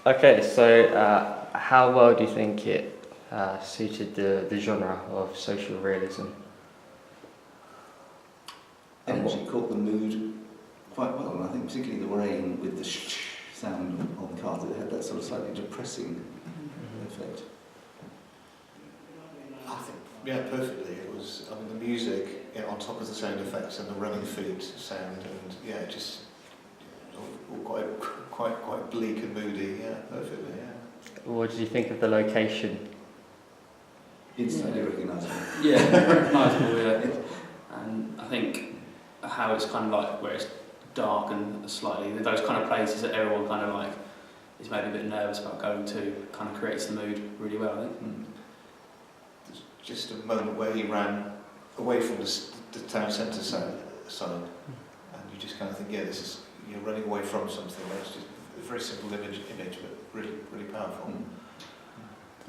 Okay, so how well do you think it suited the genre of social realism? It actually caught the mood quite well, and I think particularly the rain with the sound on the cars, it had that sort of slightly depressing effect. I think, yeah, perfectly. It was, I mean, the music on top of the sound effects and the running feet sound, and yeah, just all quite bleak and moody. Yeah, perfectly. Yeah. What did you think of the location? Instantly recognisable. Yeah, recognisable, yeah. And I think how it's kind of like where it's dark and slightly, those kind of places that everyone kind of like is maybe a bit nervous about going to, kind of creates the mood really well, I think. There's just a moment where he ran away from the town centre side, and you just kind of think, yeah, this is, you're running away from something. It's just a very simple image, but really powerful.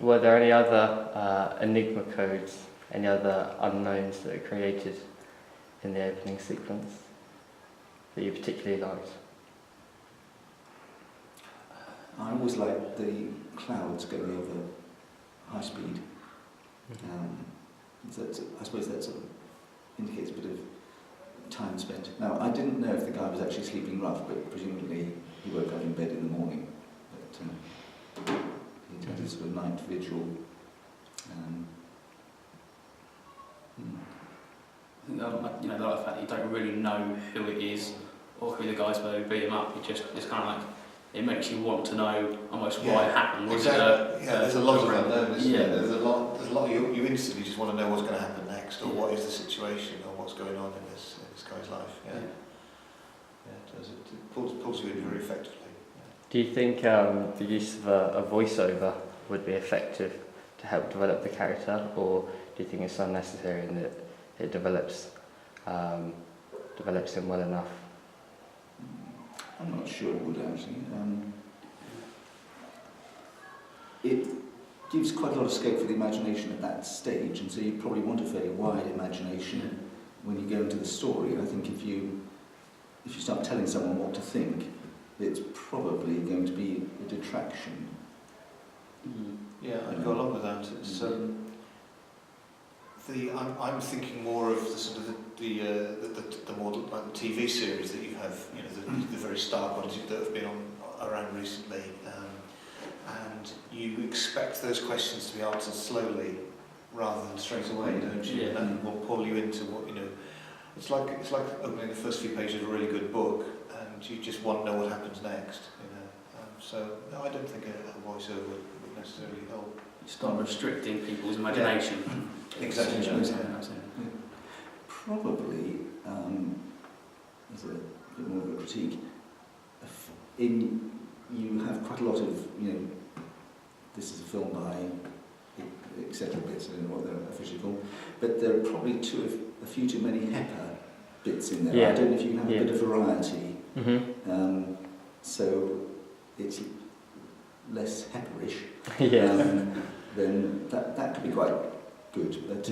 Were there any other enigma codes, any other unknowns that are created in the opening sequence that you particularly liked? I always like the clouds going over high speed. I suppose that sort of indicates a bit of time spent. Now, I didn't know if the guy was actually sleeping rough, but presumably he woke up in bed in the morning. But he had a sort of night vigil. I think you know, the fact that you don't really know who it is or who the guys were who beat him up. It's kind of like, it makes you want to know almost why it happened. Exactly. There's a lot of unknowns. Yeah. There's a lot. You instantly just want to know what's going to happen next, or what is the situation, or what's going on in this guy's life. Yeah. It does. It pulls you in very effectively. Do you think the use of a voiceover would be effective to help develop the character, or do you think it's unnecessary and that it develops him well enough? I'm not sure it would actually. It gives quite a lot of scope for the imagination at that stage, and so you probably want a fairly wide imagination when you go into the story. I think if you start telling someone what to think, it's probably going to be a detraction. Yeah, I'd go along with that. It's I'm thinking more of the sort of the more like the TV series that you have, you know, the very stark ones that have been around recently, and you expect those questions to be answered slowly rather than straight away, don't you? Yeah. And that will pull you into what, you know. It's like opening the first few pages of a really good book, and you just want to know what happens next. You know, so no, I don't think a voiceover would necessarily help. You start restricting people's imagination. Yeah. Exactly. Probably, as a bit more of a critique, you have quite a lot of, you know, this is a film by, etc. bits, I don't know what they're officially called, but there are probably a few too many Hepper bits in there. Yeah. I don't know if you have a bit of variety. Mm-hmm. So it's less Hepperish. Yeah. Then that could be quite good. But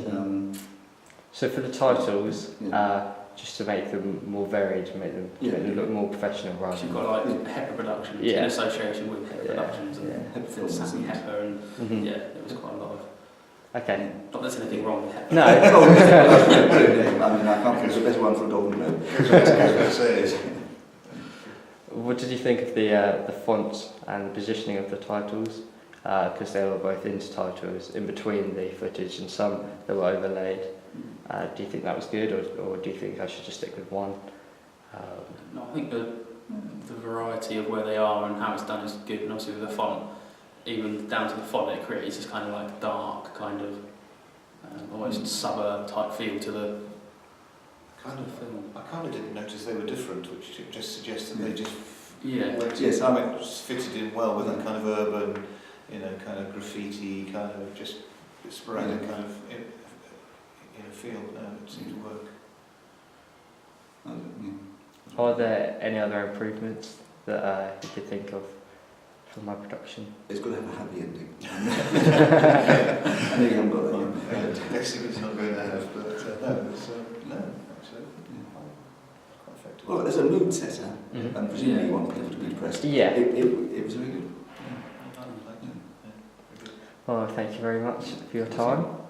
So for the titles, yeah. Just to make them more varied, to make them look more professional rather You've than... got like Hepper Productions in association with Hepper Productions and Hepper films Sammy and Hepper and there was quite a lot of... Okay. Not there's anything wrong with Hepper. No. I mean, I can't think of the best one for a Golden Globe. What did you think of the font and the positioning of the titles? Because they were both intertitles in between the footage and some that were overlaid. Do you think that was good, or do you think I should just stick with one? No, I think the variety of where they are and how it's done is good, and obviously with the font, even down to the font it creates this kind of like dark, kind of almost suburb type feel to the kind of film. I kind of didn't notice they were different, which just suggests that they just fitted in well with that kind of urban, you know, kind of graffiti, kind of just sporadic kind of feel. It seemed to work. Are there any other improvements that you could think of from my production? It's got to have a happy ending. I know you haven't got that yet. I'm guessing it's not going to have, but no, actually. Quite effective. Well, as a mood setter, and presumably you want people to be depressed. Yeah. It was really good. Well, thank you very much for your time.